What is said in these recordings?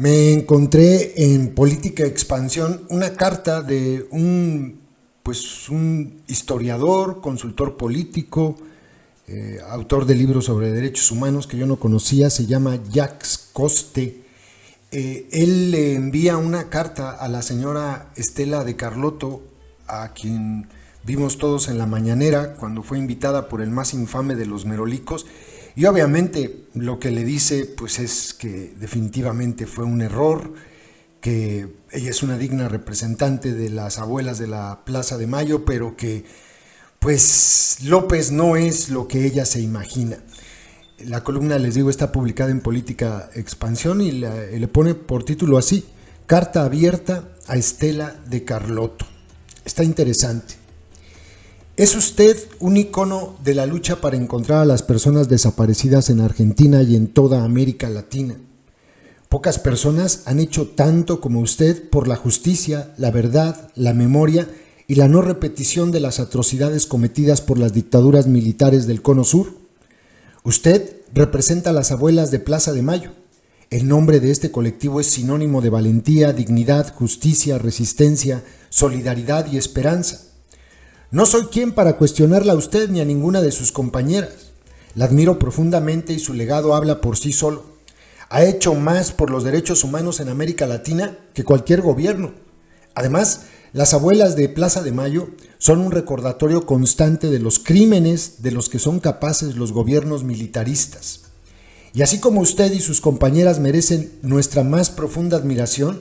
Me encontré en Política Expansión una carta de un historiador, consultor político, autor de libros sobre derechos humanos que yo no conocía, se llama Jacques Coste. Él le envía una carta a la señora Estela de Carlotto, a quien vimos todos en la mañanera cuando fue invitada por el más infame de los merolicos, y obviamente lo que le dice pues es que definitivamente fue un error, que ella es una digna representante de las abuelas de la Plaza de Mayo, pero que pues López no es lo que ella se imagina. La columna, les digo, está publicada en Política Expansión y le pone por título así: Carta abierta a Estela de Carlotto. Está interesante. Es usted un ícono de la lucha para encontrar a las personas desaparecidas en Argentina y en toda América Latina. Pocas personas han hecho tanto como usted por la justicia, la verdad, la memoria y la no repetición de las atrocidades cometidas por las dictaduras militares del Cono Sur. Usted representa a las abuelas de Plaza de Mayo. El nombre de este colectivo es sinónimo de valentía, dignidad, justicia, resistencia, solidaridad y esperanza. No soy quien para cuestionarla a usted ni a ninguna de sus compañeras. La admiro profundamente y su legado habla por sí solo. Ha hecho más por los derechos humanos en América Latina que cualquier gobierno. Además, las abuelas de Plaza de Mayo son un recordatorio constante de los crímenes de los que son capaces los gobiernos militaristas. Y así como usted y sus compañeras merecen nuestra más profunda admiración,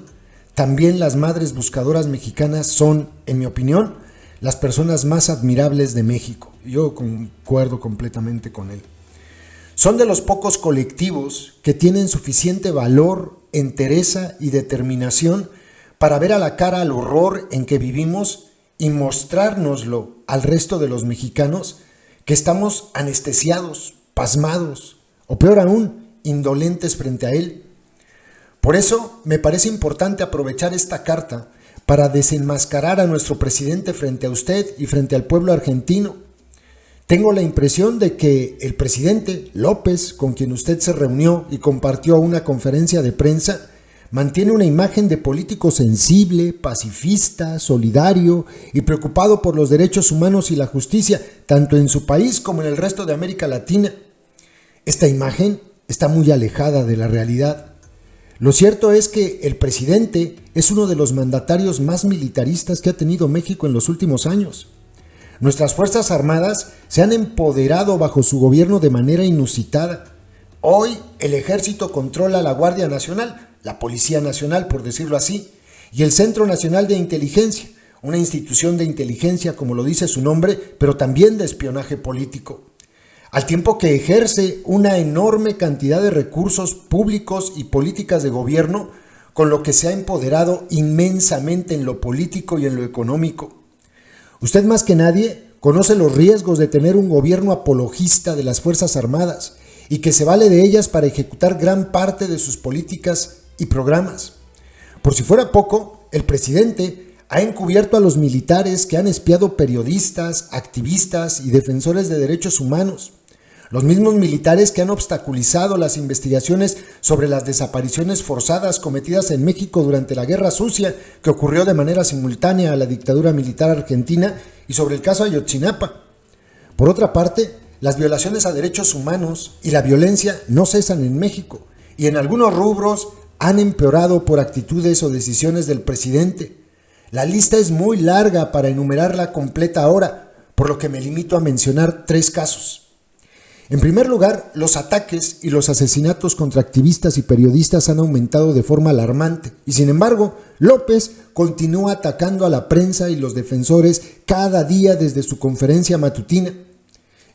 también las madres buscadoras mexicanas son, en mi opinión, las personas más admirables de México. Yo concuerdo completamente con él. Son de los pocos colectivos que tienen suficiente valor, entereza y determinación para ver a la cara al horror en que vivimos y mostrárnoslo al resto de los mexicanos que estamos anestesiados, pasmados o peor aún, indolentes frente a él. Por eso me parece importante aprovechar esta carta para desenmascarar a nuestro presidente frente a usted y frente al pueblo argentino. Tengo la impresión de que el presidente López, con quien usted se reunió y compartió una conferencia de prensa, mantiene una imagen de político sensible, pacifista, solidario y preocupado por los derechos humanos y la justicia, tanto en su país como en el resto de América Latina. Esta imagen está muy alejada de la realidad. Lo cierto es que el presidente es uno de los mandatarios más militaristas que ha tenido México en los últimos años. Nuestras Fuerzas Armadas se han empoderado bajo su gobierno de manera inusitada. Hoy el Ejército controla la Guardia Nacional, la Policía Nacional por decirlo así, y el Centro Nacional de Inteligencia, una institución de inteligencia como lo dice su nombre, pero también de espionaje político. Al tiempo que ejerce una enorme cantidad de recursos públicos y políticas de gobierno, con lo que se ha empoderado inmensamente en lo político y en lo económico. Usted más que nadie conoce los riesgos de tener un gobierno apologista de las Fuerzas Armadas y que se vale de ellas para ejecutar gran parte de sus políticas y programas. Por si fuera poco, el presidente ha encubierto a los militares que han espiado periodistas, activistas y defensores de derechos humanos. Los mismos militares que han obstaculizado las investigaciones sobre las desapariciones forzadas cometidas en México durante la Guerra Sucia, que ocurrió de manera simultánea a la dictadura militar argentina, y sobre el caso Ayotzinapa. Por otra parte, las violaciones a derechos humanos y la violencia no cesan en México, y en algunos rubros han empeorado por actitudes o decisiones del presidente. La lista es muy larga para enumerarla completa ahora, por lo que me limito a mencionar 3 casos. En primer lugar, los ataques y los asesinatos contra activistas y periodistas han aumentado de forma alarmante y, sin embargo, López continúa atacando a la prensa y los defensores cada día desde su conferencia matutina.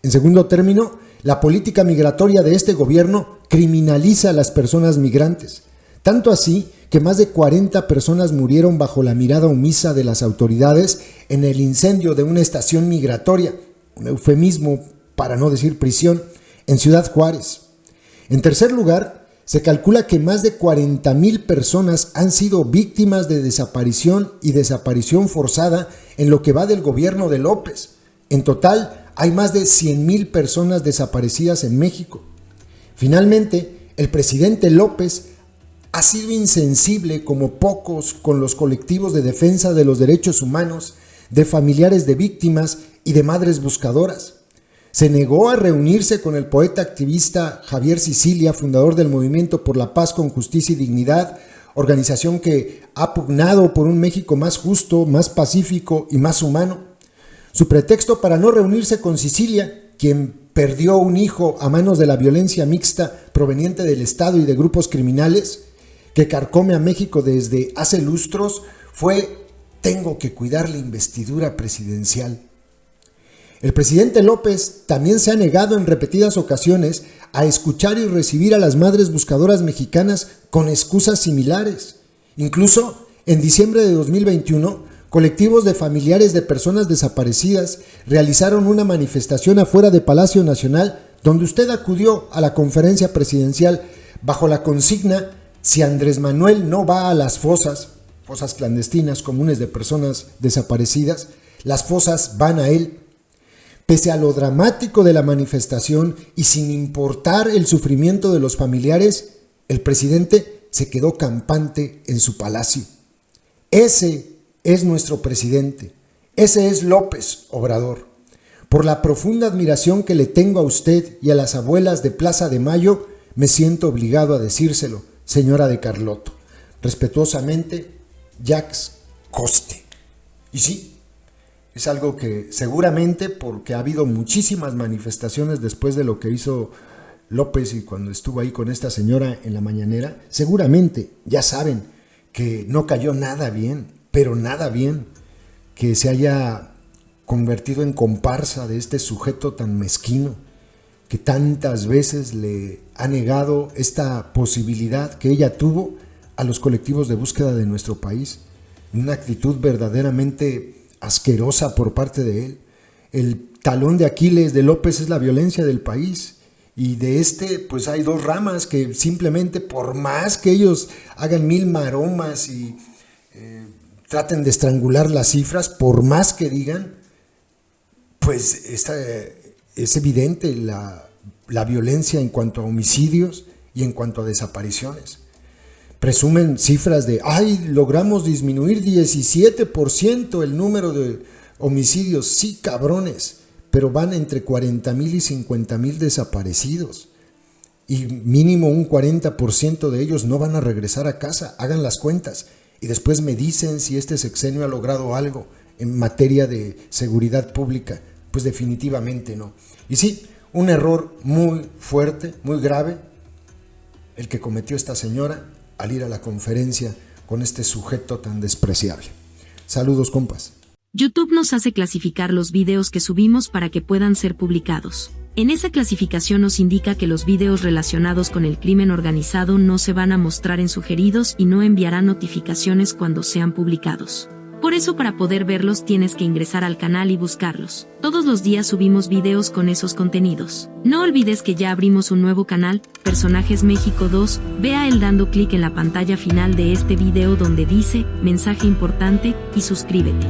En segundo término, la política migratoria de este gobierno criminaliza a las personas migrantes, tanto así que más de 40 personas murieron bajo la mirada omisa de las autoridades en el incendio de una estación migratoria, un eufemismo para no decir prisión, en Ciudad Juárez. En tercer lugar, se calcula que más de 40,000 personas han sido víctimas de desaparición y desaparición forzada en lo que va del gobierno de López. En total, hay más de 100,000 personas desaparecidas en México. Finalmente, el presidente López ha sido insensible como pocos con los colectivos de defensa de los derechos humanos, de familiares de víctimas y de madres buscadoras. Se negó a reunirse con el poeta activista Javier Sicilia, fundador del Movimiento por la Paz con Justicia y Dignidad, organización que ha pugnado por un México más justo, más pacífico y más humano. Su pretexto para no reunirse con Sicilia, quien perdió un hijo a manos de la violencia mixta proveniente del Estado y de grupos criminales que carcome a México desde hace lustros, fue: tengo que cuidar la investidura presidencial. El presidente López también se ha negado en repetidas ocasiones a escuchar y recibir a las madres buscadoras mexicanas con excusas similares. Incluso en diciembre de 2021, colectivos de familiares de personas desaparecidas realizaron una manifestación afuera de Palacio Nacional, donde usted acudió a la conferencia presidencial bajo la consigna: si Andrés Manuel no va a las fosas clandestinas comunes de personas desaparecidas, las fosas van a él. Pese a lo dramático de la manifestación y sin importar el sufrimiento de los familiares, el presidente se quedó campante en su palacio. Ese es nuestro presidente, ese es López Obrador. Por la profunda admiración que le tengo a usted y a las abuelas de Plaza de Mayo, me siento obligado a decírselo, señora de Carlotto. Respetuosamente, Jacques Coste. Y sí, es algo que seguramente, porque ha habido muchísimas manifestaciones después de lo que hizo López y cuando estuvo ahí con esta señora en la mañanera, seguramente ya saben que no cayó nada bien, pero nada bien, que se haya convertido en comparsa de este sujeto tan mezquino, que tantas veces le ha negado esta posibilidad que ella tuvo a los colectivos de búsqueda de nuestro país. Una actitud verdaderamente asquerosa por parte de él. El talón de Aquiles de López es la violencia del país, y de pues hay dos ramas que simplemente, por más que ellos hagan mil maromas y traten de estrangular las cifras, por más que digan, pues es evidente la violencia en cuanto a homicidios y en cuanto a desapariciones. Presumen cifras de, logramos disminuir 17% el número de homicidios. Sí, cabrones, pero van entre 40,000 y 50,000 desaparecidos. Y mínimo un 40% de ellos no van a regresar a casa. Hagan las cuentas y después me dicen si este sexenio ha logrado algo en materia de seguridad pública. Pues definitivamente no. Y sí, un error muy fuerte, muy grave, el que cometió esta señora al ir a la conferencia con este sujeto tan despreciable. Saludos, compas. YouTube nos hace clasificar los videos que subimos para que puedan ser publicados. En esa clasificación nos indica que los videos relacionados con el crimen organizado no se van a mostrar en sugeridos y no enviará notificaciones cuando sean publicados. Por eso, para poder verlos tienes que ingresar al canal y buscarlos. Todos los días subimos videos con esos contenidos. No olvides que ya abrimos un nuevo canal, Personajes México 2, ve a él dando clic en la pantalla final de este video donde dice, mensaje importante, y suscríbete.